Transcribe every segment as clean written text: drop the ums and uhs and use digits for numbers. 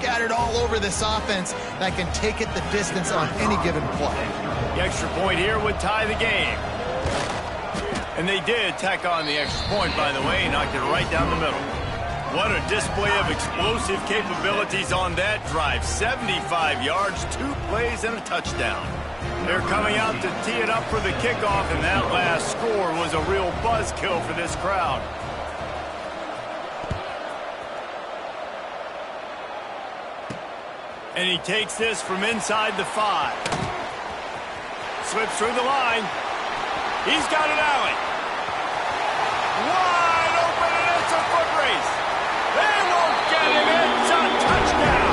scattered all over this offense that can take it the distance on any given play. The extra point here would tie the game. And they did tack on the extra point, by the way, knocked it right down the middle. What a display of explosive capabilities on that drive. 75 yards, 2 plays, and a touchdown. They're coming out to tee it up for the kickoff, and that last score was a real buzzkill for this crowd. And he takes this from inside the 5. Slips through the line. He's got an alley. Wide open, and it's a foot race. They won't get him. It's a touchdown.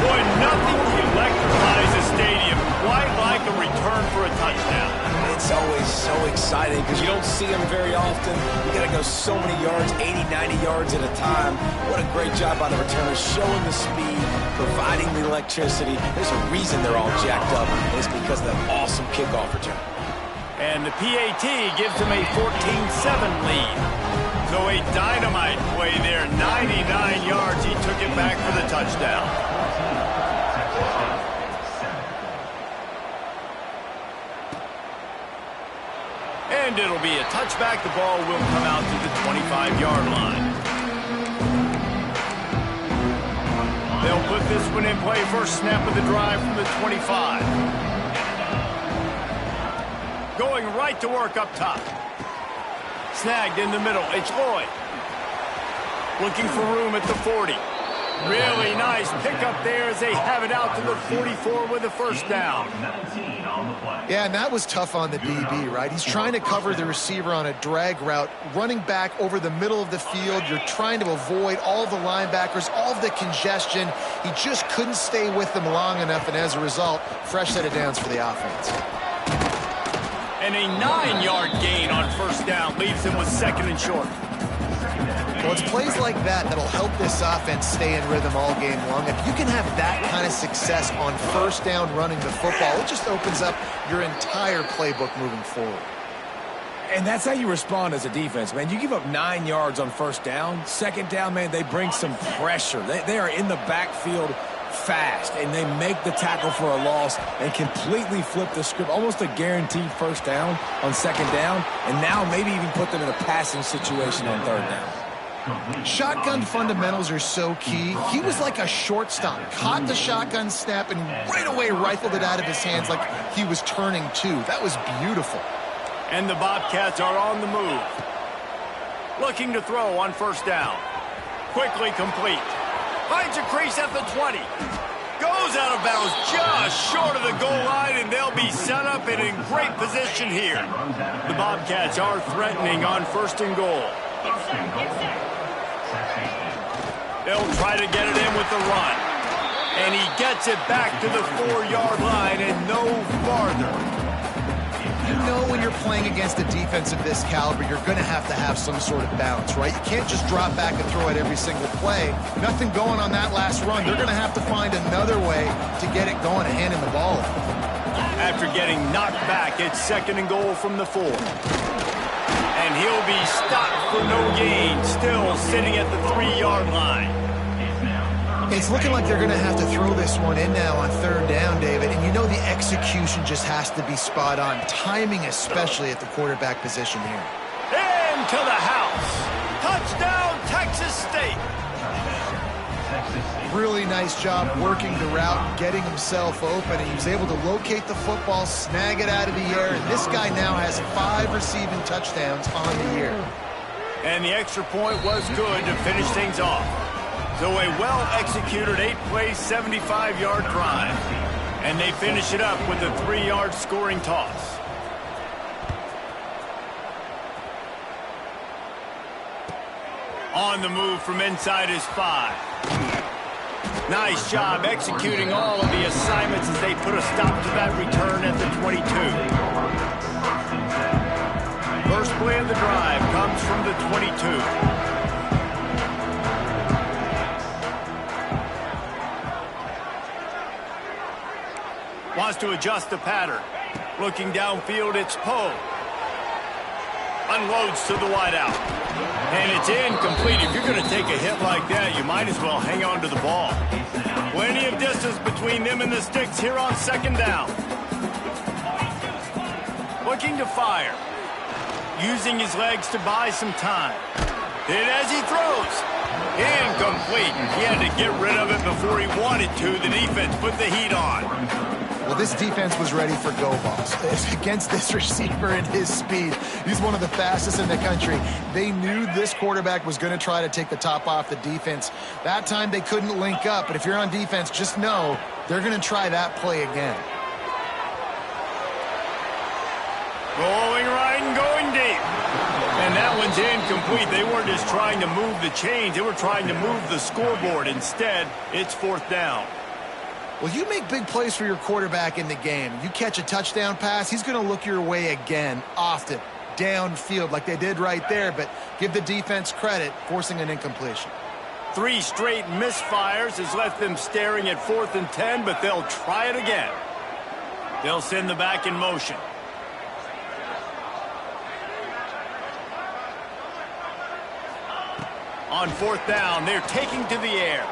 Boy, nothing electrifies a stadium quite like a return for a touchdown. It's always so exciting because you don't see them very often. You got to go so many yards, 80, 90 yards at a time. What a great job by the returners, showing the speed, providing the electricity. There's a reason they're all jacked up, and it's because of that awesome kickoff return. And the PAT gives them a 14-7 lead. So a dynamite play there, 99 yards. He took it back for the touchdown. And it'll be a touchback. The ball will come out to the 25-yard line. They'll put this one in play. First snap of the drive from the 25. Going right to work up top. Snagged in the middle. It's Lloyd. Looking for room at the 40. Really nice pickup there as they have it out to the 44 with a first down. Yeah, and that was tough on the DB, right? He's trying to cover the receiver on a drag route, running back over the middle of the field. You're trying to avoid all of the linebackers, all of the congestion. He just couldn't stay with them long enough, and as a result, fresh set of downs for the offense. And a 9-yard gain on first down leaves him with second and short. Well, it's plays like that that'll help this offense stay in rhythm all game long. If you can have that kind of success on first down running the football, it just opens up your entire playbook moving forward. And that's how you respond as a defense, man. You give up 9 yards on first down. Second down, man, they bring some pressure. They are in the backfield fast, and they make the tackle for a loss and completely flip the script. Almost a guaranteed first down on second down, and now maybe even put them in a passing situation on third down. Shotgun fundamentals are so key. He was like a shortstop, caught the shotgun snap and right away rifled it out of his hands like he was turning two. That was beautiful. And the Bobcats are on the move. Looking to throw on first down. Quickly complete. Finds a crease at the 20. Goes out of bounds just short of the goal line, and they'll be set up and in great position here. The Bobcats are threatening on first and goal. They'll try to get it in with the run. And he gets it back to the 4-yard line and no farther. You know when you're playing against a defense of this caliber, you're going to have some sort of balance, right? You can't just drop back and throw it every single play. Nothing going on that last run. They're going to have to find another way to get it going and hand him the ball. After getting knocked back, it's second and goal from the 4. And he'll be stopped for no gain, still sitting at the 3-yard line. It's looking like they're going to have to throw this one in now on third down, David. And you know the execution just has to be spot on. Timing especially at the quarterback position here. Into the house. Touchdown, Texas State. Really nice job working the route, getting himself open. And he was able to locate the football, snag it out of the air. And this guy now has 5 receiving touchdowns on the year. And the extra point was good to finish things off. So a well-executed 8-play, 75-yard drive. And they finish it up with a 3-yard scoring toss. On the move from inside his 5. Nice job executing all of the assignments as they put a stop to that return at the 22. First play of the drive comes from the 22. Wants to adjust the pattern. Looking downfield, it's Poe. Unloads to the wideout. And it's incomplete. If you're going to take a hit like that, you might as well hang on to the ball. Plenty of distance between them and the sticks here on second down. Looking to fire. Using his legs to buy some time. Hit as he throws. Incomplete. He had to get rid of it before he wanted to. The defense put the heat on. Well, this defense was ready for go balls. Against this receiver and his speed, he's one of the fastest in the country. They knew this quarterback was going to try to take the top off the defense. That time they couldn't link up, but if you're on defense, just know they're going to try that play again. Going right and going deep. And that one's incomplete. They weren't just trying to move the chains. They were trying to move the scoreboard. Instead, it's fourth down. Well, you make big plays for your quarterback in the game. You catch a touchdown pass, he's going to look your way again, often, downfield like they did right there, but give the defense credit, forcing an incompletion. 3 straight misfires has left them staring at 4th and 10, but they'll try it again. They'll send the back in motion. On 4th down, they're taking to the air.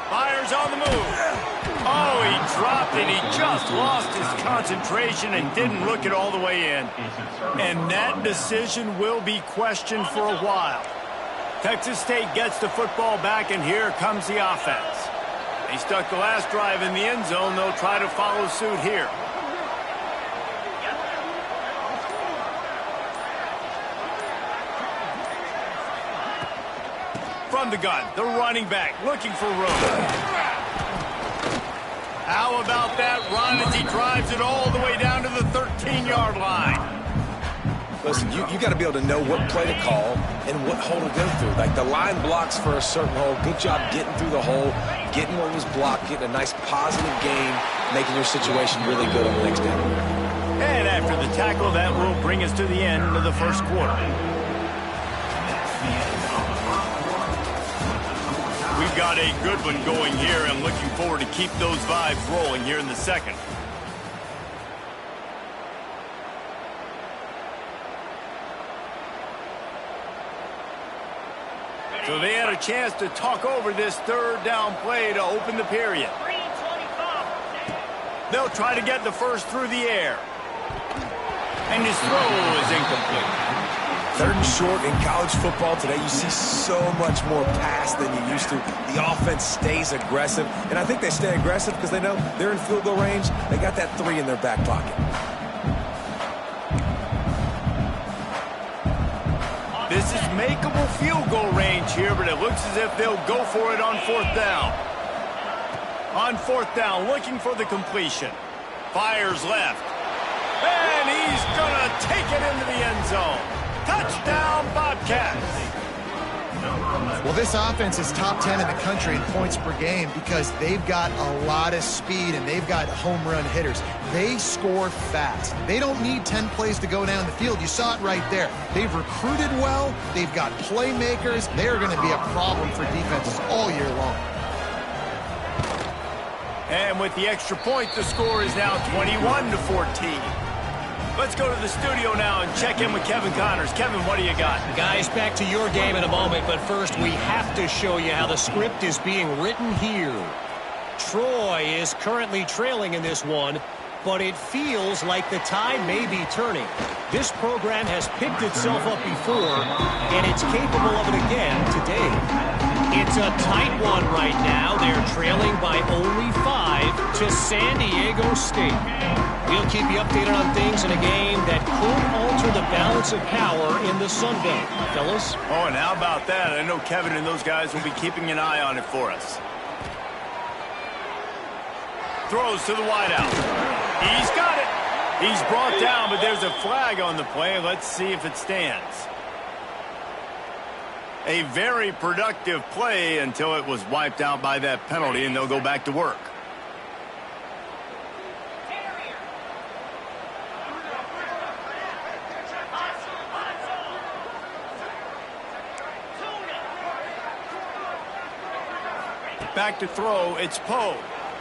Fires on the move. Oh, he dropped it. He just lost his concentration and didn't look it all the way in. And that decision will be questioned for a while. Texas State gets the football back, and here comes the offense. They stuck the last drive in the end zone. They'll try to follow suit here. From the gun, the running back looking for room. How about that run as he drives it all the way down to the 13-yard line? Listen, you got to be able to know what play to call and what hole to go through. Like the line blocks for a certain hole. Good job getting through the hole, getting what was blocked, getting a nice positive gain, making your situation really good on the next down. And after the tackle, that will bring us to the end of the first quarter. We've got a good one going here and looking forward to keep those vibes rolling here in the second. So they had a chance to talk over this third down play to open the period. They'll try to get the first through the air. And his throw is incomplete. 3rd and short in college football today, you see so much more pass than you used to. The offense stays aggressive, and I think they stay aggressive because they know they're in field goal range. They got that 3 in their back pocket. This is makeable field goal range here, but it looks as if they'll go for it on 4th down. On 4th down, looking for the completion. Fires left. And he's going to take it into the end zone. Touchdown, Bobcats. Well, this offense is top 10 in the country in points per game because they've got a lot of speed and they've got home run hitters. They score fast. They don't need 10 plays to go down the field. You saw it right there. They've recruited well. They've got playmakers. They're going to be a problem for defenses all year long. And with the extra point, the score is now 21-14. Let's go to the studio now and check in with Kevin Connors. Kevin, what do you got? Guys, back to your game in a moment, but first we have to show you how the script is being written here. Troy is currently trailing in this one, but it feels like the tide may be turning. This program has picked itself up before, and it's capable of it again today. It's a tight one right now. They're trailing by only 5 to San Diego State. We'll keep you updated on things in a game that could alter the balance of power in the Sun Belt. Fellas? Oh, and how about that? I know Kevin and those guys will be keeping an eye on it for us. Throws to the wideout. He's got it. He's brought down, but there's a flag on the play. Let's see if it stands. A very productive play until it was wiped out by that penalty, and they'll go back to work. Back to throw, it's Poe.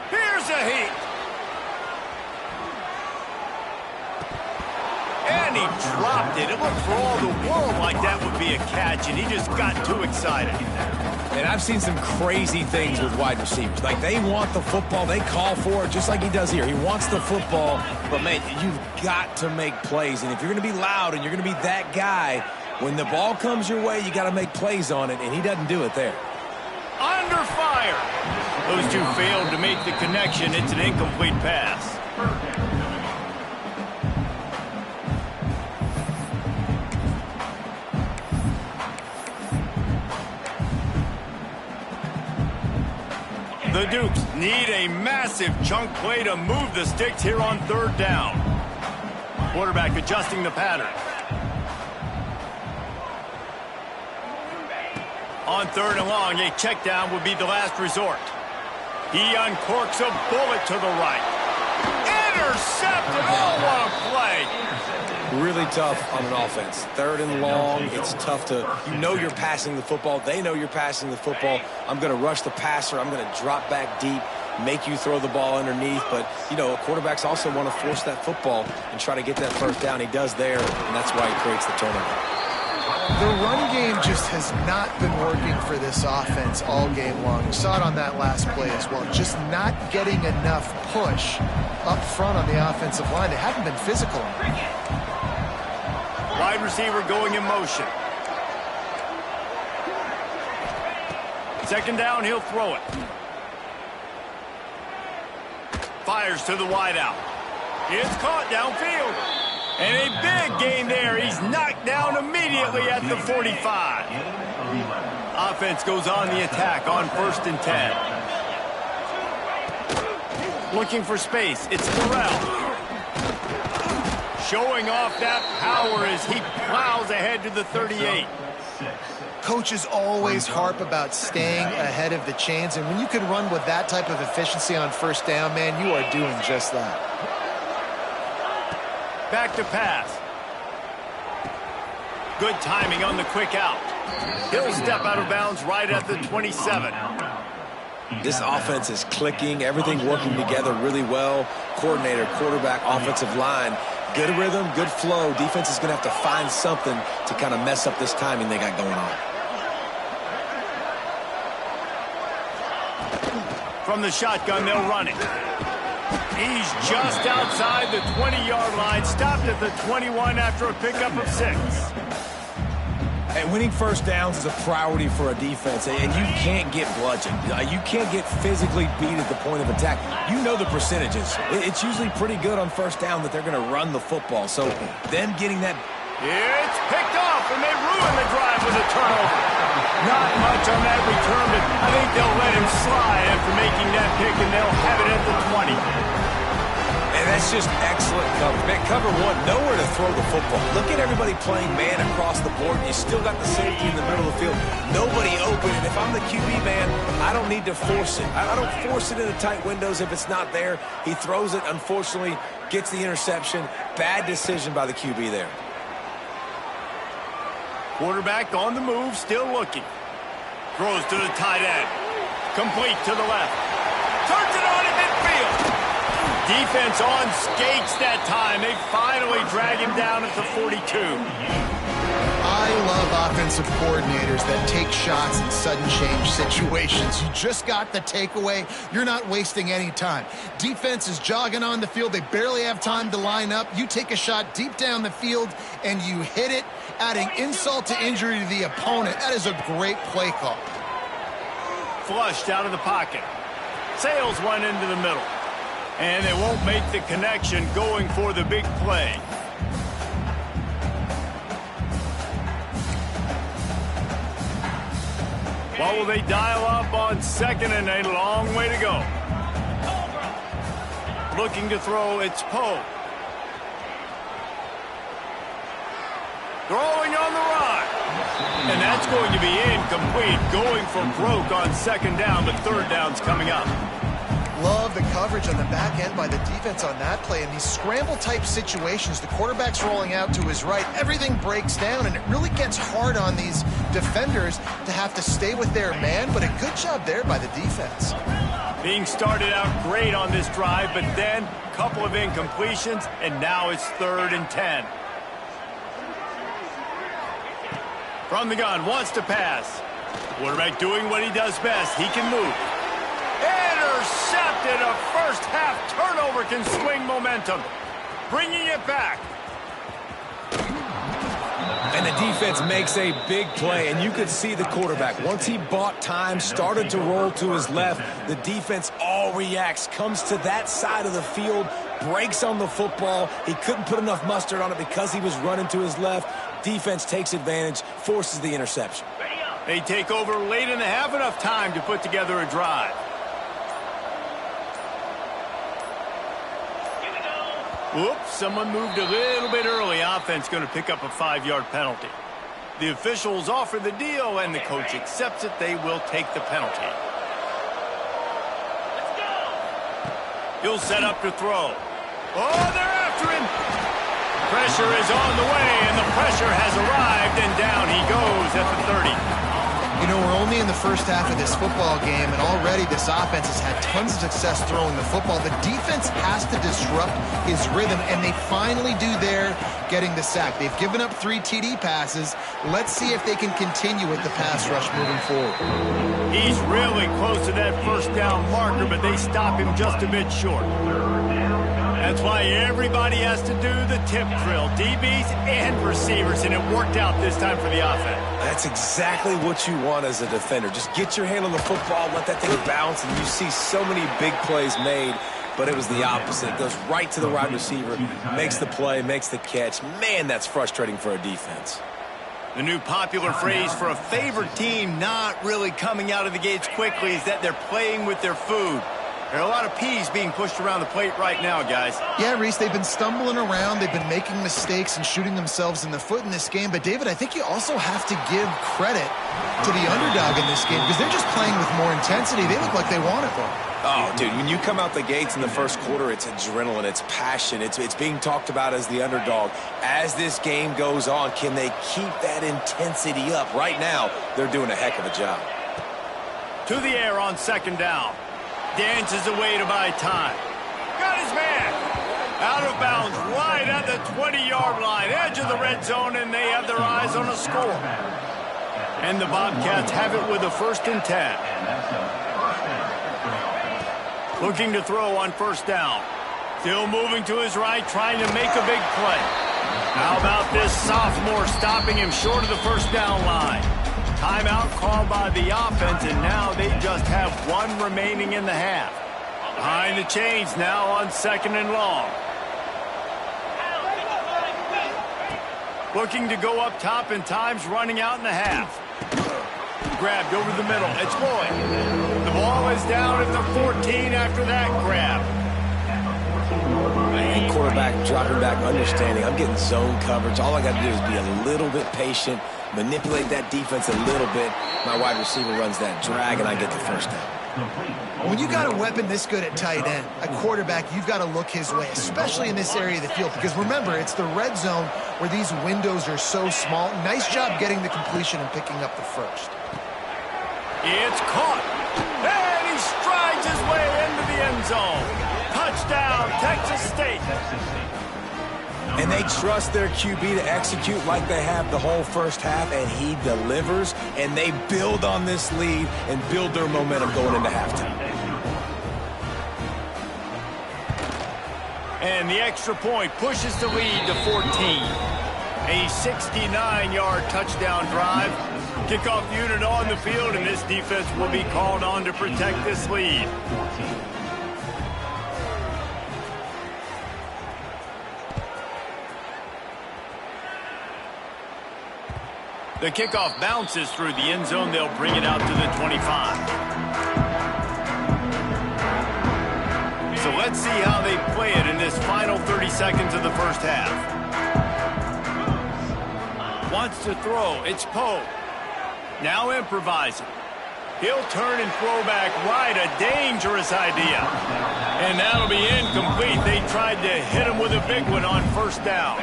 Here's a heat. And And he dropped it. It looked for all the world like that would be a catch, and he just got too excited. And I've seen some crazy things with wide receivers. Like, they want the football. They call for it, just like he does here. He wants the football. But, man, you've got to make plays. And if you're going to be loud and you're going to be that guy, when the ball comes your way, you got to make plays on it, and he doesn't do it there. Under fire. Those two failed to make the connection. It's an incomplete pass. The Dukes need a massive chunk play to move the sticks here on third down. Quarterback adjusting the pattern. On third and long, a check down would be the last resort. He uncorks a bullet to the right. Intercepted! Oh, what a play! Really tough on an offense. Third and long, it's tough to, you know you're passing the football. They know you're passing the football. I'm going to rush the passer. I'm going to drop back deep, make you throw the ball underneath. But, you know, quarterbacks also want to force that football and try to get that first down. He does there, and that's why he creates the turnover. The run game just has not been working for this offense all game long. We saw it on that last play as well. Just not getting enough push up front on the offensive line. They haven't been physical. Wide receiver going in motion. Second down, he'll throw it. Fires to the wideout. It's caught downfield. And a big gain there. He's knocked down immediately at the 45. Offense goes on the attack on 1st and 10. Looking for space. It's Terrell. Showing off that power as he plows ahead to the 38. Coaches always harp about staying ahead of the chains, and when you can run with that type of efficiency on first down, man, you are doing just that. Back to pass. Good timing on the quick out. He'll step out of bounds right at the 27. This offense is clicking, everything working together really well. Coordinator, quarterback, offensive line. Good rhythm, good flow. Defense is going to have to find something to kind of mess up this timing they got going on. From the shotgun, they'll run it. He's just outside the 20-yard line, stopped at the 21 after a pickup of 6. And winning first downs is a priority for a defense, and you can't get bludgeoned. You can't get physically beat at the point of attack. You know the percentages. It's usually pretty good on first down that they're going to run the football. So them getting that... It's picked off, and they ruin the drive with a turnover. Not much on that return, but I think they'll let him slide after making that pick, and they'll have it at the 20. And that's just excellent coverage. Man, cover one, nowhere to throw the football. Look at everybody playing man across the board. You still got the safety in the middle of the field. Nobody open. And if I'm the QB, man, I don't need to force it. I don't force it into tight windows if it's not there. He throws it, unfortunately, gets the interception. Bad decision by the QB there. Quarterback on the move, still looking. Throws to the tight end. Complete to the left. Turns it on at midfield. Defense on skates that time. They finally drag him down at the 42. I love offensive coordinators that take shots in sudden change situations. You just got the takeaway. You're not wasting any time. Defense is jogging on the field. They barely have time to line up. You take a shot deep down the field, and you hit it, adding insult to injury to the opponent. That is a great play call. Flushed out of the pocket. Sails one into the middle. And they won't make the connection going for the big play. What will they dial up on second and a long way to go? Looking to throw, it's Poe. Throwing on the run. And that's going to be incomplete. Going for broke on second down, but third down's coming up. Love the coverage on the back end by the defense on that play. In these scramble-type situations, the quarterback's rolling out to his right. Everything breaks down, and it really gets hard on these defenders to have to stay with their man, but a good job there by the defense. Being started out great on this drive, but then a couple of incompletions, and now it's 3rd and 10. From the gun, wants to pass. Quarterback doing what he does best. He can move. Intercepted. A first half turnover can swing momentum. Bringing it back. And the defense makes a big play, and you could see the quarterback. Once he bought time, started to roll to his left, the defense all reacts, comes to that side of the field, breaks on the football. He couldn't put enough mustard on it because he was running to his left. Defense takes advantage, forces the interception. They take over late in the half, enough time to put together a drive. Whoops, someone moved a little bit early. Offense going to pick up a 5-yard penalty. The officials offer the deal, and the coach accepts it. They will take the penalty. Let's go. He'll set up to throw. Oh, they're after him. Pressure is on the way, and the pressure has arrived, and down he goes at the 30. You know, we're only in the first half of this football game, and already this offense has had tons of success throwing the football. The defense has to disrupt his rhythm, and they finally do there, getting the sack. They've given up 3 TD passes. Let's see if they can continue with the pass rush moving forward. He's really close to that first down marker, but they stop him just a bit short. That's why everybody has to do the tip drill, DBs and receivers, and it worked out this time for the offense. That's exactly what you want as a defender. Just get your hand on the football, let that thing bounce, and you see so many big plays made, but it was the opposite. It goes right to the wide receiver, makes the play, makes the catch. Man, that's frustrating for a defense. The new popular phrase for a favored team not really coming out of the gates quickly is that they're playing with their food. There are a lot of peas being pushed around the plate right now, guys. Yeah, Reese, they've been stumbling around. They've been making mistakes and shooting themselves in the foot in this game. But, David, I think you also have to give credit to the underdog in this game because they're just playing with more intensity. They look like they want it. Oh, dude, when you come out the gates in the first quarter, it's adrenaline, it's passion, it's being talked about as the underdog. As this game goes on, can they keep that intensity up? Right now, they're doing a heck of a job. To the air on second down. Dances away to buy time. Got his man. Out of bounds right at the 20-yard line. Edge of the red zone, and they have their eyes on a score. And the Bobcats have it with a 1st and 10. Looking to throw on first down. Still moving to his right, trying to make a big play. How about this sophomore stopping him short of the first down line? Timeout called by the offense, and now they just have 1 remaining in the half. Behind the chains now on 2nd and long. Looking to go up top, and time's running out in the half. Grabbed over the middle. It's Boyd. The ball is down at the 14 after that grab. And quarterback dropping back, understanding. I'm getting zone coverage. All I got to do is be a little bit patient, manipulate that defense a little bit. My wide receiver runs that drag, and I get the first down. When you got a weapon this good at tight end, a quarterback, you've got to look his way, especially in this area of the field. Because remember, it's the red zone where these windows are so small. Nice job getting the completion and picking up the first. It's caught. And he strides his way into the end zone. Touchdown, Texas State. And they trust their QB to execute like they have the whole first half, and he delivers, and they build on this lead and build their momentum going into halftime. And the extra point pushes the lead to 14. A 69-yard touchdown drive. Kickoff unit on the field, and this defense will be called on to protect this lead. The kickoff bounces through the end zone. They'll bring it out to the 25. So let's see how they play it in this final 30 seconds of the first half. Wants to throw. It's Poe. Now improvising. He'll turn and throw back right. A dangerous idea. And that'll be incomplete. They tried to hit him with a big one on first down.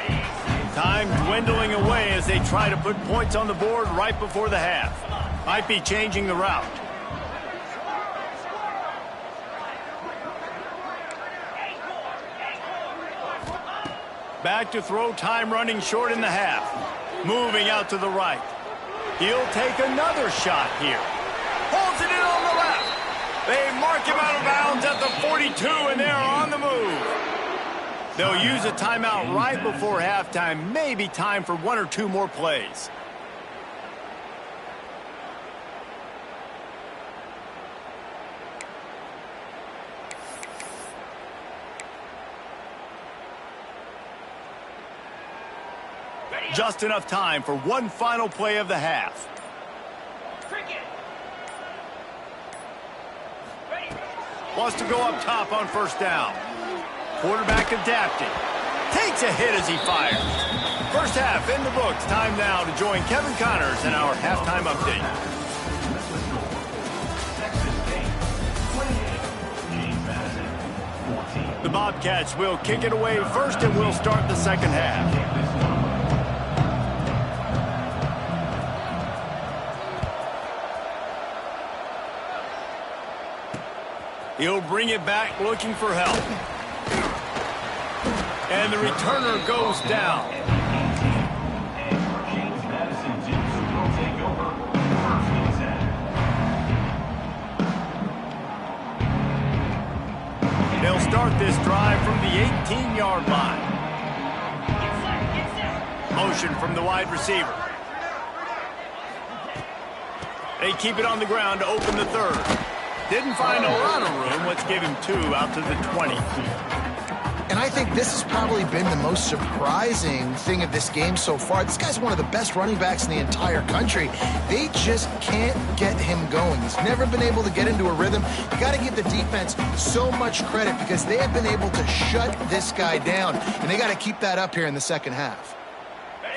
Time dwindling away as they try to put points on the board right before the half. Might be changing the route. Back to throw, time running short in the half. Moving out to the right. He'll take another shot here. Holds it in on the left. They mark him out of bounds at the 42, and they're on the move. They'll use a timeout right before halftime. Maybe time for 1 or 2 more plays. Just enough time for one final play of the half. Wants to go up top on first down. Quarterback adapting. Takes a hit as he fires. First half in the books. Time now to join Kevin Connors in our halftime update. The Bobcats will kick it away first, and we'll start the second half. He'll bring it back looking for help. And the returner goes down. They'll start this drive from the 18-yard line. Motion from the wide receiver. They keep it on the ground to open the third. Didn't find a lot of room. Let's give him 2 out to the 20. And I think this has probably been the most surprising thing of this game so far. This guy's one of the best running backs in the entire country. They just can't get him going. He's never been able to get into a rhythm. You got to give the defense so much credit because they have been able to shut this guy down. And they got to keep that up here in the second half.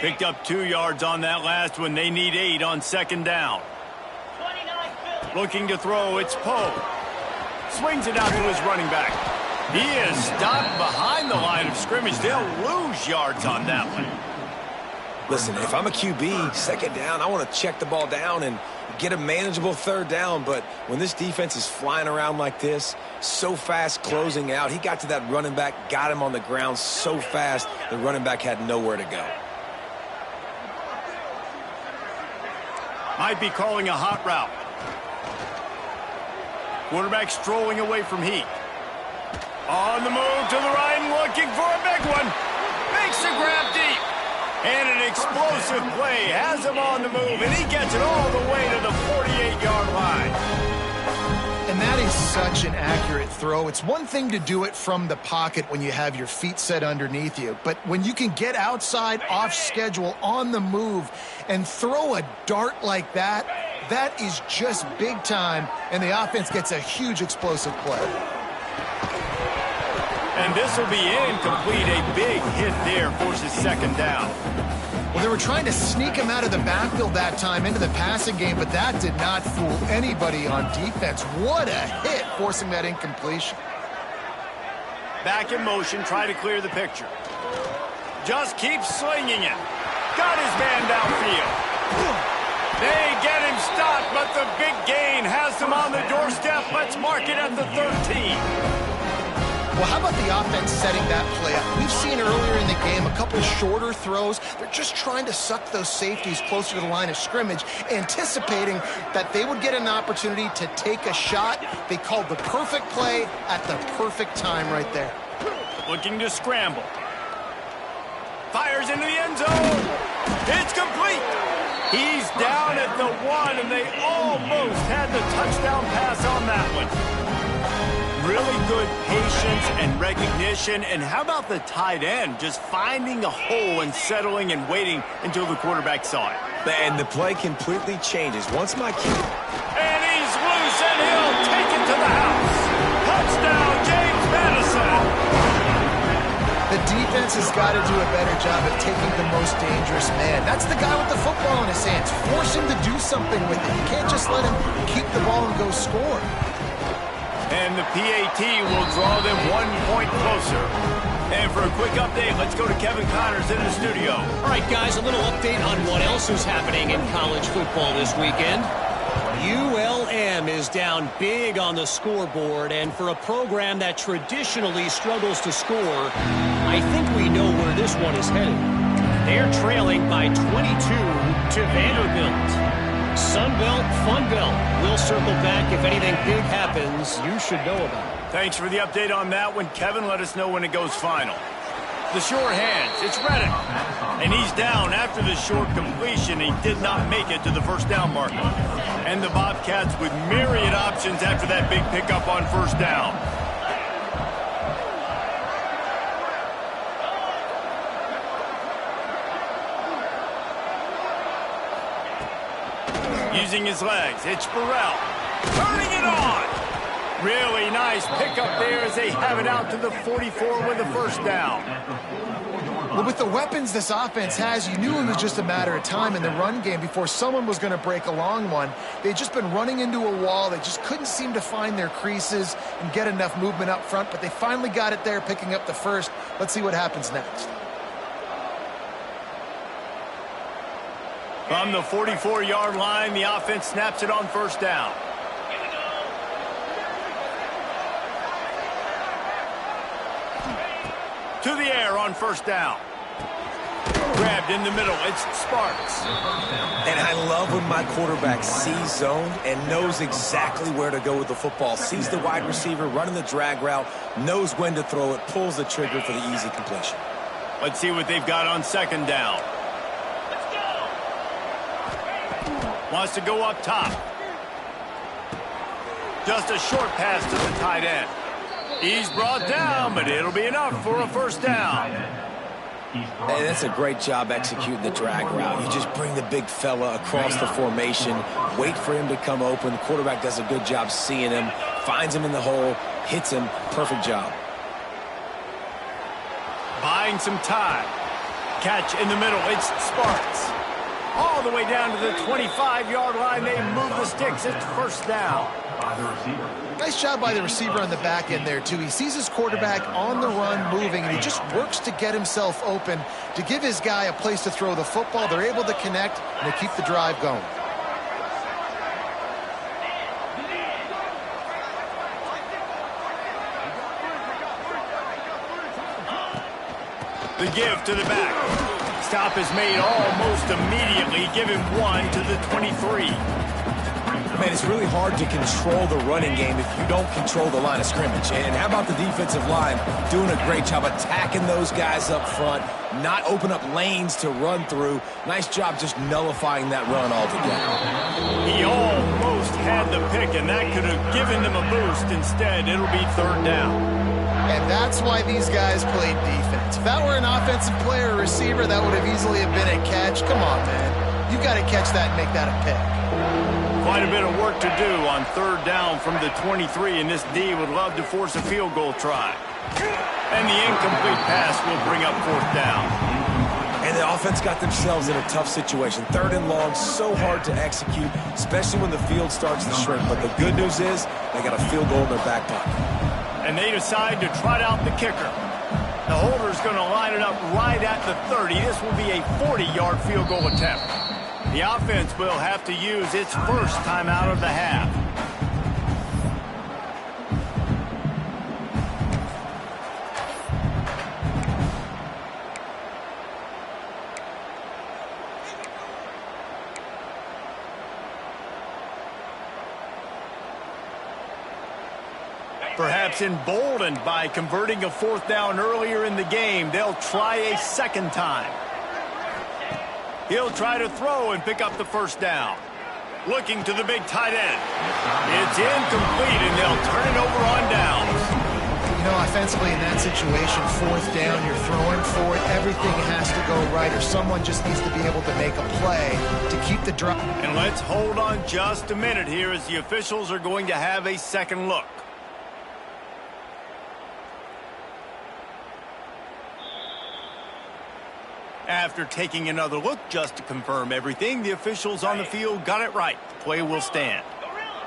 Picked up 2 yards on that last one. They need 8 on second down. Looking to throw, it's Poe. Swings it out to his running back. He is stopped behind the line of scrimmage. They'll lose yards on that one. Listen, if I'm a QB, second down, I want to check the ball down and get a manageable third down. But when this defense is flying around like this, so fast closing out, he got to that running back, got him on the ground so fast, the running back had nowhere to go. Might be calling a hot route. Quarterback strolling away from Heat. On the move to the right and looking for a big one. Makes the grab deep. And an explosive play has him on the move, and he gets it all the way to the 48-yard line. And that is such an accurate throw. It's one thing to do it from the pocket when you have your feet set underneath you, but when you can get outside, off schedule, on the move, and throw a dart like that, that is just big time, and the offense gets a huge explosive play. And this will be incomplete. A big hit there forces second down. Well, they were trying to sneak him out of the backfield that time into the passing game, but that did not fool anybody on defense. What a hit, forcing that incompletion. Back in motion, try to clear the picture. Just keeps slinging it. Got his man downfield. They get him stopped, but the big gain has him on the doorstep. Let's mark it at the 13. Well, how about the offense setting that play up? We've seen earlier in the game a couple shorter throws. They're just trying to suck those safeties closer to the line of scrimmage, anticipating that they would get an opportunity to take a shot. They called the perfect play at the perfect time right there. Looking to scramble. Fires into the end zone. It's complete. He's down at the 1, and they almost had the touchdown pass on that one. Really good patience and recognition. And how about the tight end just finding a hole and settling and waiting until the quarterback saw it? And the play completely changes. Once my key... And he's loose, and he'll take it to the house. Touchdown, James Madison. The defense has got to do a better job of taking the most dangerous man. That's the guy with the football in his hands. Force him to do something with it. You can't just let him keep the ball and go score. And the PAT will draw them 1 point closer. And for a quick update, let's go to Kevin Connors in the studio. All right, guys, a little update on what else is happening in college football this weekend. ULM is down big on the scoreboard, and for a program that traditionally struggles to score, I think we know where this one is headed. They're trailing by 22 to Vanderbilt. Sunbelt, Funbelt. We'll circle back. If anything big happens, you should know about it. Thanks for the update on that one, Kevin. Let us know when it goes final. The short hands, it's Reddick. And he's down after the short completion. He did not make it to the first down marker. And the Bobcats with myriad options after that big pickup on first down. Using his legs, it's Burrell. Turning it on! Really nice pickup there as they have it out to the 44 with a first down. Well, with the weapons this offense has, you knew it was just a matter of time in the run game before someone was going to break a long one. They'd just been running into a wall. They just couldn't seem to find their creases and get enough movement up front, but they finally got it there, picking up the first. Let's see what happens next. From the 44-yard line, the offense snaps it on first down. To the air on first down. Grabbed in the middle. It's Sparks. And I love when my quarterback sees zone and knows exactly where to go with the football. Sees the wide receiver running the drag route, knows when to throw it, pulls the trigger for the easy completion. Let's see what they've got on second down. Wants to go up top. Just a short pass to the tight end. He's brought down, but it'll be enough for a first down. And that's a great job executing the drag route. You just bring the big fella across the formation, wait for him to come open. The quarterback does a good job seeing him, finds him in the hole, hits him. Perfect job. Buying some time. Catch in the middle. It's Sparks. All the way down to the 25-yard line. They move the sticks. It's first down. Nice job by the receiver on the back end there, too. He sees his quarterback on the run moving, and he just works to get himself open to give his guy a place to throw the football. They're able to connect, and they keep the drive going. The give to the back. Stop is made almost immediately. Give him one to the 23. Man, it's really hard to control the running game if you don't control the line of scrimmage. And how about the defensive line doing a great job attacking those guys up front, not open up lanes to run through. Nice job just nullifying that run altogether. He almost had the pick, and that could have given them a boost. Instead, it'll be third down. And that's why these guys played defense. If that were an offensive player or receiver, that would have easily have been a catch. Come on, man. You got to catch that and make that a pick. Quite a bit of work to do on third down from the 23, and this D would love to force a field goal try. And the incomplete pass will bring up fourth down. And the offense got themselves in a tough situation. Third and long, so hard to execute, especially when the field starts to shrink. But the good news is they got a field goal in their back pocket. And they decide to trot out the kicker. The holder's going to line it up right at the 30. This will be a 40-yard field goal attempt. The offense will have to use its first timeout of the half. Perhaps emboldened by converting a fourth down earlier in the game, they'll try a second time. He'll try to throw and pick up the first down. Looking to the big tight end. It's incomplete, and they'll turn it over on downs. You know, offensively in that situation, fourth down, you're throwing for it. Everything has to go right, or someone just needs to be able to make a play to keep the drive. And let's hold on just a minute here as the officials are going to have a second look. After taking another look just to confirm everything, the officials on the field got it right. The play will stand.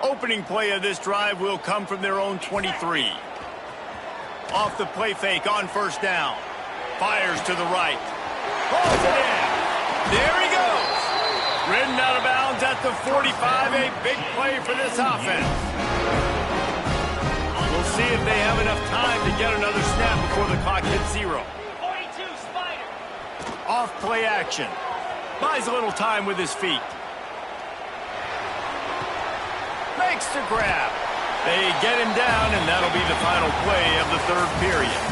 Opening play of this drive will come from their own 23. Off the play fake on first down. Fires to the right. Pulls it in. There he goes. Ridden out of bounds at the 45. A big play for this offense. We'll see if they have enough time to get another snap before the clock hits zero. Off play action. Buys a little time with his feet. Makes the grab. They get him down, and that'll be the final play of the third period.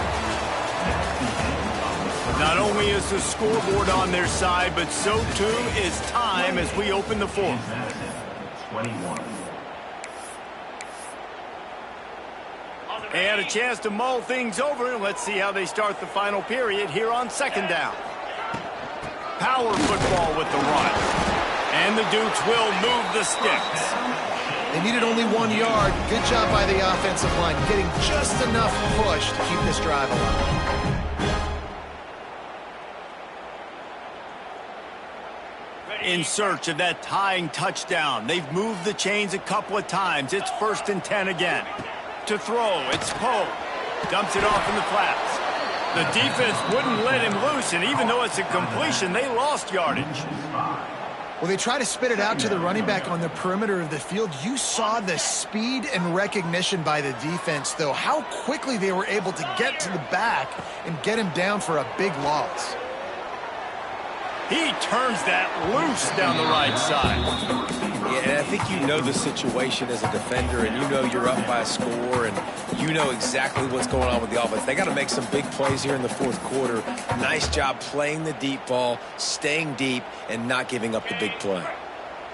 Not only is the scoreboard on their side, but so too is time as we open the fourth. 21. And a chance to mull things over. Let's see how they start the final period here on second down. Power football with the run. And the Dukes will move the sticks. They needed only 1 yard. Good job by the offensive line, getting just enough push to keep this drive alive. In search of that tying touchdown. They've moved the chains a couple of times. It's 1st and 10 again. To throw, it's Poe. Dumps it off in the flats. The defense wouldn't let him loose, and even though it's a completion, they lost yardage. Well, they try to spit it out to the running back on the perimeter of the field. You saw the speed and recognition by the defense, though, how quickly they were able to get to the back and get him down for a big loss. He turns that loose down the right side. Yeah, and I think you know the situation as a defender, and you know you're up by a score, and you know exactly what's going on with the offense. They got to make some big plays here in the fourth quarter. Nice job playing the deep ball, staying deep, and not giving up the big play.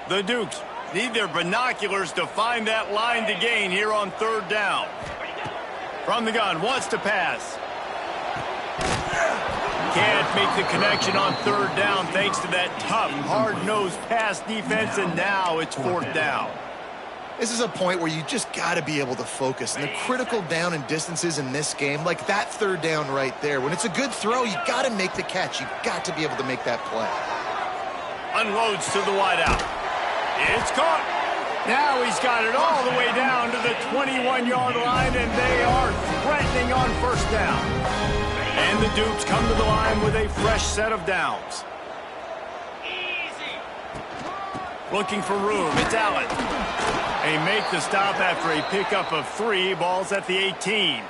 The Dukes need their binoculars to find that line to gain here on third down. From the gun, wants to pass. Can't make the connection on third down thanks to that tough, hard-nosed pass defense, and now it's fourth down. This is a point where you just got to be able to focus. And the critical down and distances in this game, like that third down right there, when it's a good throw, you got to make the catch. You got to be able to make that play. Unloads to the wideout. It's caught. Now he's got it all the way down to the 21-yard line, and they are threatening on first down. And the Dukes come to the line with a fresh set of downs. Looking for room, it's Allen. They make the stop after a pickup of 3. Ball's at the 18.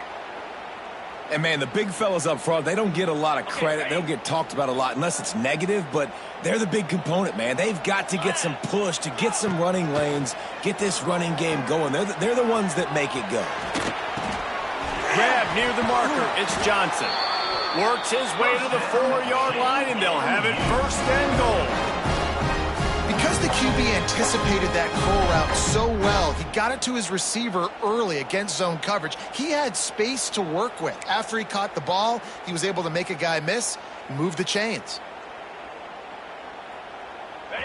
And, man, the big fellas up front, they don't get a lot of credit. They don't get talked about a lot unless it's negative, but they're the big component, man. They've got to get some push, to get some running lanes, get this running game going. They're the ones that make it go. Grab near the marker. It's Johnson. Works his way to the 4-yard line, and they'll have it 1st and goal. Because the QB anticipated that curl route so well, he got it to his receiver early against zone coverage. He had space to work with. After he caught the ball, he was able to make a guy miss, move the chains.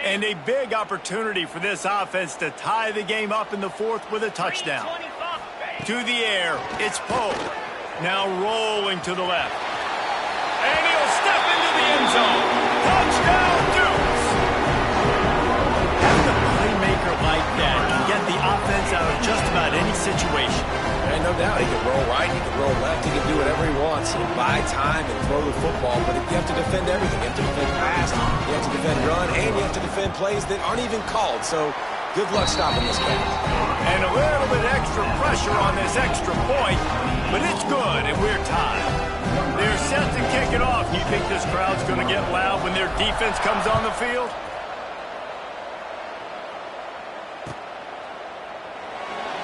And a big opportunity for this offense to tie the game up in the fourth with a touchdown. To the air, it's Poe. Now rolling to the left. And he'll step into the end zone. Touchdown, Dukes! Having a playmaker like that can get the offense out of just about any situation. And no doubt, he can roll right, he can roll left, he can do whatever he wants. He can buy time and throw the football, but you have to defend everything. You have to defend pass, you have to defend run, and you have to defend plays that aren't even called. So good luck stopping this guy. And a little bit extra pressure on this extra point, but it's good, and we're tied. They're set to kick it off. You think this crowd's going to get loud when their defense comes on the field?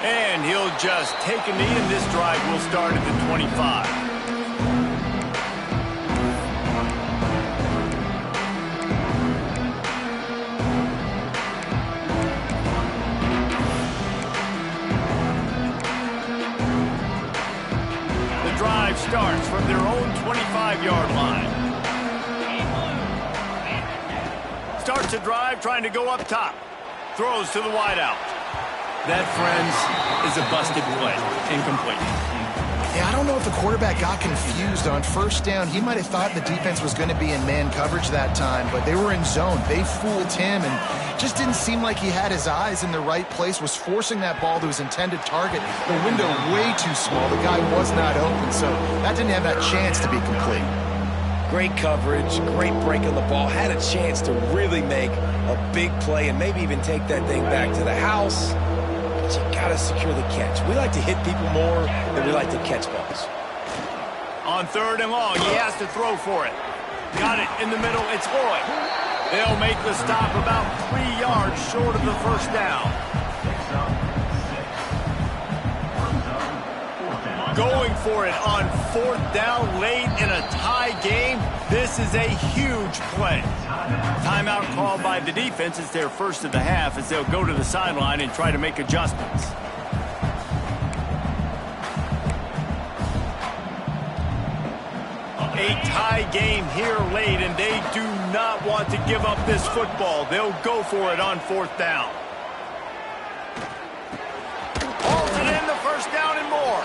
And he'll just take a knee, and this drive will start at the 25. Starts from their own 25-yard line. Starts a drive trying to go up top. Throws to the wideout. That, friends, is a busted play. Incomplete. Yeah, I don't know if the quarterback got confused on first down. He might have thought the defense was going to be in man coverage that time, but they were in zone. They fooled him, and just didn't seem like he had his eyes in the right place, was forcing that ball to his intended target. The window way too small. The guy was not open, so that didn't have that chance to be complete. Great coverage, great break on the ball. Had a chance to really make a big play and maybe even take that thing back to the house. But you got to secure the catch. We like to hit people more than we like to catch balls. On third and long, he has to throw for it. Got it in the middle. It's Lloyd. They'll make the stop about 3 yards short of the first down. Going for it on 4th down late in a tie game. This is a huge play. Timeout called by the defense. It's their first of the half as they'll go to the sideline and try to make adjustments. A tie game here late, and they do not want to give up this football. They'll go for it on 4th down. Hauls it in, the first down and more.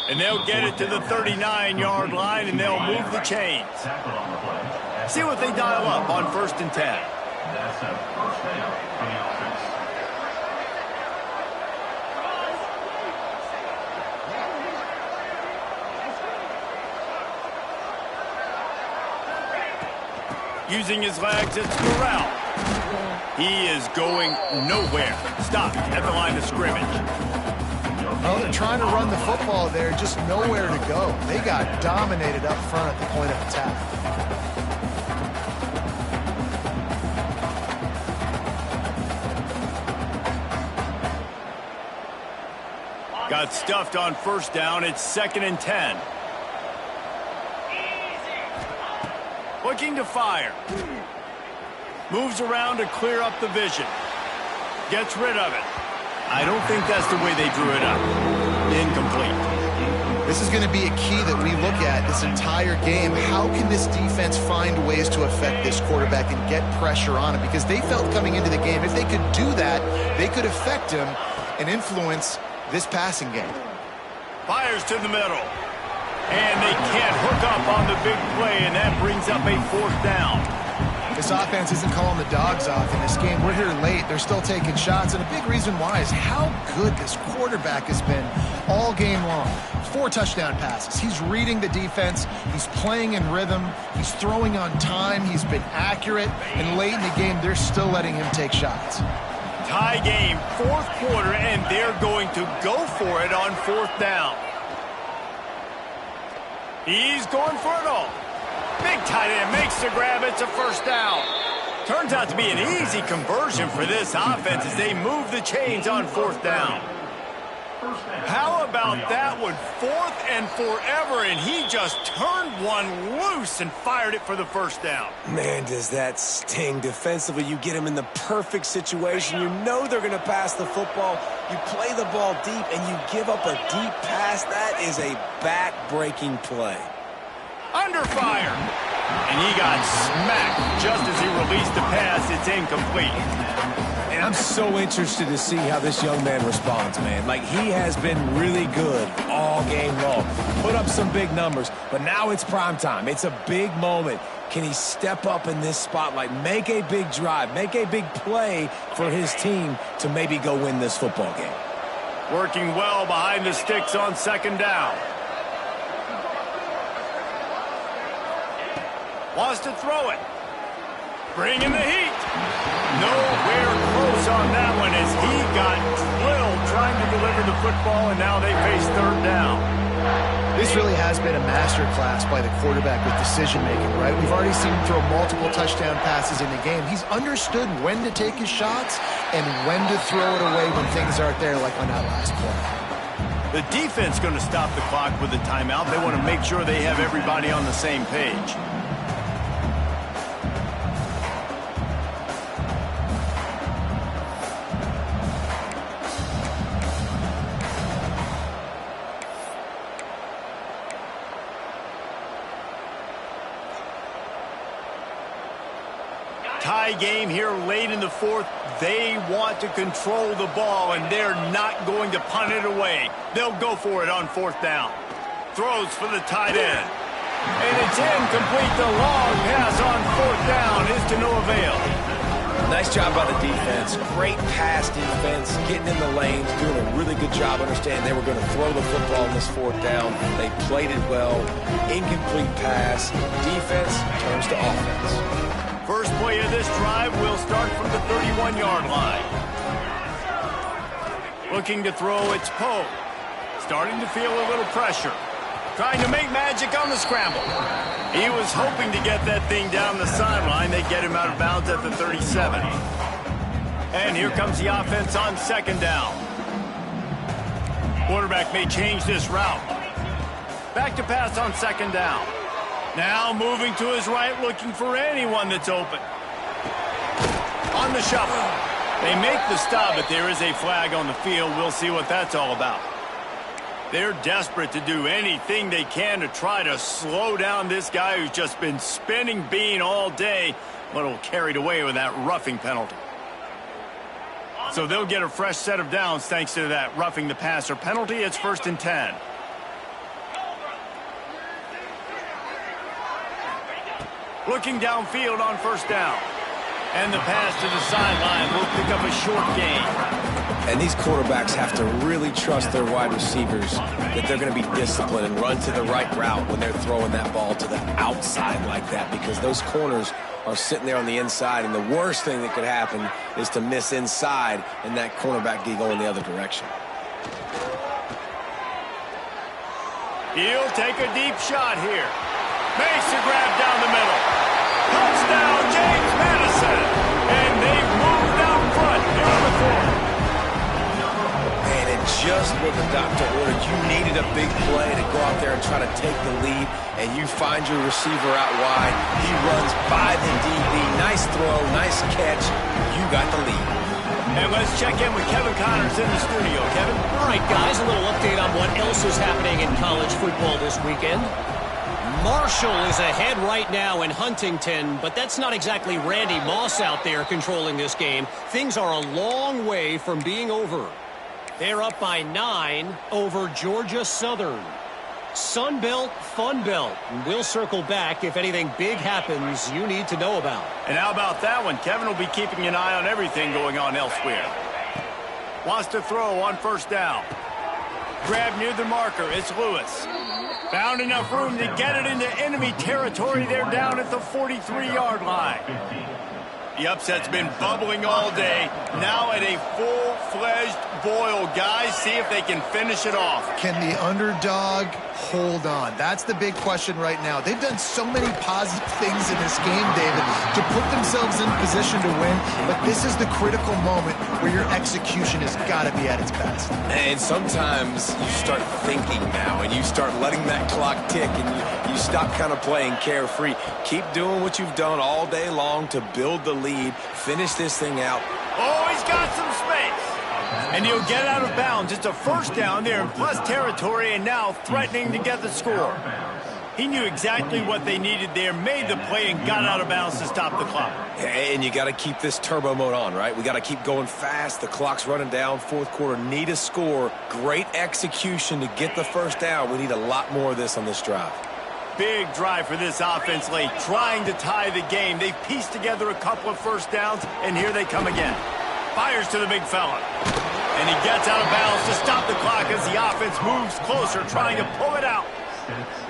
And they'll get it to the 39-yard line, and they'll move the chains. See what they dial up on 1st and 10. That's a first down for the offense. Using his legs, it's Corral. He is going nowhere. Stopped at the line of scrimmage. Well, they're trying to run the football there, just nowhere to go. They got dominated up front at the point of attack. Got stuffed on 1st down. It's 2nd and 10. Looking to fire. Moves around to clear up the vision. Gets rid of it. I don't think that's the way they drew it up. Incomplete. This is going to be a key that we look at this entire game. How can this defense find ways to affect this quarterback and get pressure on him? Because they felt coming into the game, if they could do that, they could affect him and influence this passing game. Fires to the middle. And they can't hook up on the big play, and that brings up a 4th down. This offense isn't calling the dogs off in this game. We're here late. They're still taking shots, and a big reason why is how good this quarterback has been all game long. 4 touchdown passes. He's reading the defense. He's playing in rhythm. He's throwing on time. He's been accurate, and late in the game, they're still letting him take shots. Tie game, 4th quarter, and they're going to go for it on 4th down. He's going for it all. Big tight end makes the grab. It's a 1st down. Turns out to be an easy conversion for this offense as they move the chains on 4th down. How about that one? 4th and forever, and he just turned one loose and fired it for the 1st down. Man, does that sting defensively. You get him in the perfect situation. You know they're going to pass the football. You play the ball deep, and you give up a deep pass. That is a back-breaking play. Under fire. And he got smacked just as he released the pass. It's incomplete. And I'm so interested to see how this young man responds, man. Like, he has been really good all game long. Put up some big numbers, but now it's prime time. It's a big moment. Can he step up in this spotlight, make a big drive, make a big play for his team to maybe go win this football game? Working well behind the sticks on 2nd down. Wants to throw it. Bringing the heat. Nowhere close on that one as he got drilled trying to deliver the football, and now they face 3rd down. This really has been a masterclass by the quarterback with decision-making, right? We've already seen him throw multiple touchdown passes in the game. He's understood when to take his shots and when to throw it away when things aren't there, like on that last play. The defense going to stop the clock with a timeout. They want to make sure they have everybody on the same page. Tie game here late in the 4th. They want to control the ball, and they're not going to punt it away. They'll go for it on 4th down. Throws for the tight end. And it's incomplete. The long pass on 4th down is to no avail. Nice job by the defense. Great pass defense, getting in the lanes, doing a really good job understanding they were going to throw the football on this 4th down. They played it well. Incomplete pass. Defense turns to offense. First play of this drive will start from the 31-yard line. Looking to throw, it's Poe. Starting to feel a little pressure. trying to make magic on the scramble. He was hoping to get that thing down the sideline. They get him out of bounds at the 37. And here comes the offense on second down. Quarterback may change this route. Back to pass on second down. Now moving to his right, looking for anyone that's open. On the shuffle. They make the stop, but there is a flag on the field. We'll see what that's all about. They're desperate to do anything they can to try to slow down this guy who's just been spinning bean all day, but will carried away with that roughing penalty. So they'll get a fresh set of downs thanks to that roughing the passer penalty. It's 1st and 10. Looking downfield on first down. And the pass to the sideline will pick up a short gain. And these quarterbacks have to really trust their wide receivers that they're going to be disciplined and run to the right route when they're throwing that ball to the outside like that, because those corners are sitting there on the inside, and the worst thing that could happen is to miss inside and that cornerback be going the other direction. He'll take a deep shot here. Makes the grab down the middle. Touchdown, James Madison. And they've moved out front here on the fourth. Man, and just what the doctor ordered. You needed a big play to go out there and try to take the lead, and you find your receiver out wide. He runs by the DB. Nice throw, nice catch. You got the lead. And let's check in with Kevin Connors in the studio. Kevin? All right, guys, a little update on what else is happening in college football this weekend. Marshall is ahead right now in Huntington, but that's not exactly Randy Moss out there controlling this game. Things are a long way from being over. They're up by 9 over Georgia Southern. Sun Belt, Fun Belt. We'll circle back if anything big happens you need to know about. And how about that one? Kevin will be keeping an eye on everything going on elsewhere. Wants to throw on first down. Grab near the marker. It's Lewis. Found enough room to get it into enemy territory. They're down at the 43-yard line. The upset's been bubbling all day. Now at a full-fledged boil. Guys, see if they can finish it off. Can the underdog hold on? That's the big question right now. They've done so many positive things in this game, David, to put themselves in position to win, but this is the critical moment where your execution has got to be at its best. And sometimes you start thinking now, and you start letting that clock tick, and you stop kind of playing carefree. Keep doing what you've done all day long to build the lead, finish this thing out. Oh, he's got some space. And he'll get out of bounds. It's a first down there in plus territory, and now threatening to get the score. He knew exactly what they needed there, made the play, and got out of bounds to stop the clock. And you got to keep this turbo mode on, right? We got to keep going fast. The clock's running down. Fourth quarter, need a score. Great execution to get the first down. We need a lot more of this on this drive. Big drive for this offense late, trying to tie the game. They've pieced together a couple of first downs, and here they come again. Fires to the big fella. And he gets out of bounds to stop the clock as the offense moves closer, trying to pull it out.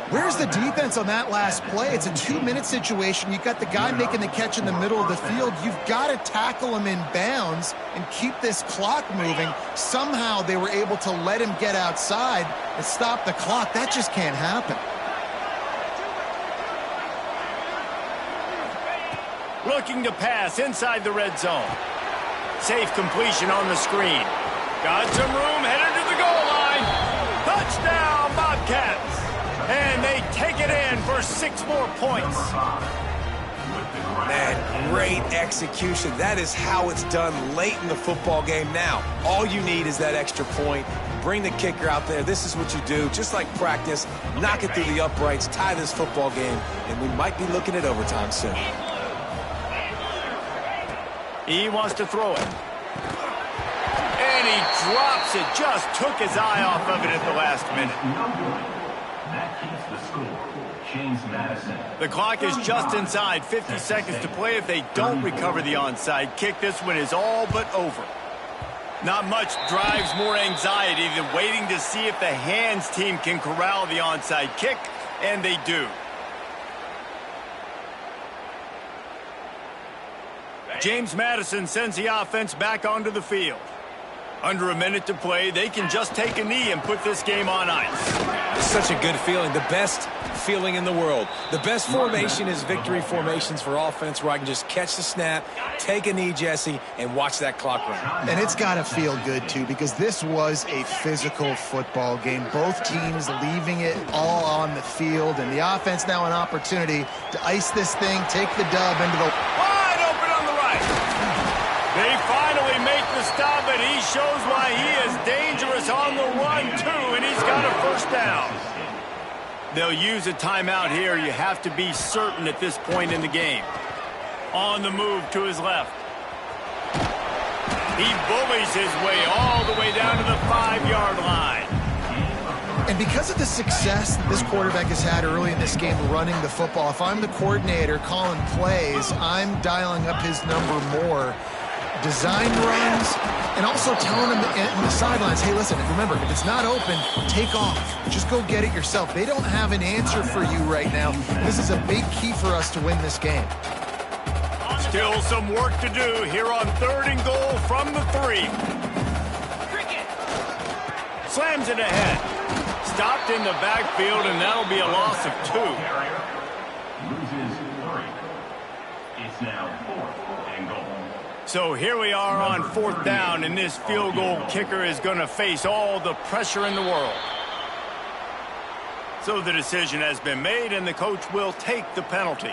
Where's the defense on that last play? It's a 2-minute situation. You've got the guy making the catch in the middle of the field. You've got to tackle him in bounds and keep this clock moving. Somehow they were able to let him get outside and stop the clock. That just can't happen. Looking to pass inside the red zone. Safe completion on the screen. Got some room, headed to the goal line. Touchdown, Bobcats. And they take it in for 6 more points. Man, great execution. That is how it's done late in the football game. Now, all you need is that extra point. Bring the kicker out there. This is what you do. Just like practice, knock it through the uprights, tie this football game, and we might be looking at overtime soon. He wants to throw it. And he drops it. Just took his eye off of it at the last minute. That keeps the score. James Madison. The clock is just inside 50 seconds to play. If they don't recover the onside kick, this one is all but over. Not much drives more anxiety than waiting to see if the hands team can corral the onside kick, and they do. James Madison sends the offense back onto the field. Under a minute to play, they can just take a knee and put this game on ice. It's such a good feeling. The best feeling in the world. The best formation is victory formations for offense, where I can just catch the snap, take a knee, Jesse, and watch that clock run. And it's got to feel good, too, because this was a physical football game. Both teams leaving it all on the field, and the offense now an opportunity to ice this thing, take the dub into the... Wide open on the right. They finally make the stop, and he shows why he is dangerous on the run, too, and he's got a first down. They'll use a timeout here. You have to be certain at this point in the game. On the move to his left. He bullies his way all the way down to the 5-yard line. And because of the success that this quarterback has had early in this game running the football, if I'm the coordinator calling plays, I'm dialing up his number more. Design runs, and also telling them in the sidelines, hey, listen, remember, if it's not open, take off. Just go get it yourself. They don't have an answer for you right now. This is a big key for us to win this game. Still some work to do here on 3rd and goal from the 3. Slams it ahead. Stopped in the backfield, and that'll be a loss of 2. Loses 3. It's now 4th and goal. So here we are on 4th down, and this field goal kicker is going to face all the pressure in the world. So the decision has been made, and the coach will take the penalty.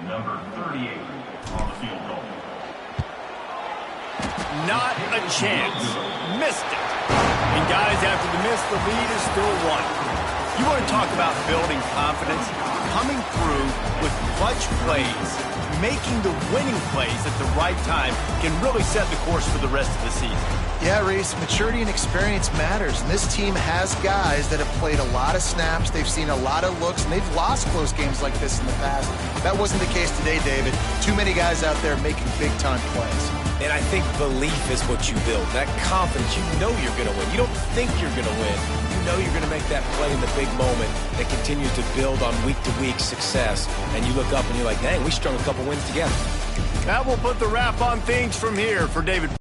Number 38 on the field goal. Not a chance. Missed it. And guys, after the miss, the lead is still 1. You want to talk about building confidence? Coming through with clutch plays, making the winning plays at the right time can really set the course for the rest of the season. Yeah, Reese, maturity and experience matters, and this team has guys that have played a lot of snaps, they've seen a lot of looks, and they've lost close games like this in the past. That wasn't the case today, David. Too many guys out there making big-time plays. And I think belief is what you build. That confidence, you know you're going to win. You don't think you're going to win. You know you're going to make that play in the big moment that continues to build on week-to-week success. And you look up and you're like, dang, we strung a couple wins together. That will put the wrap on things from here for David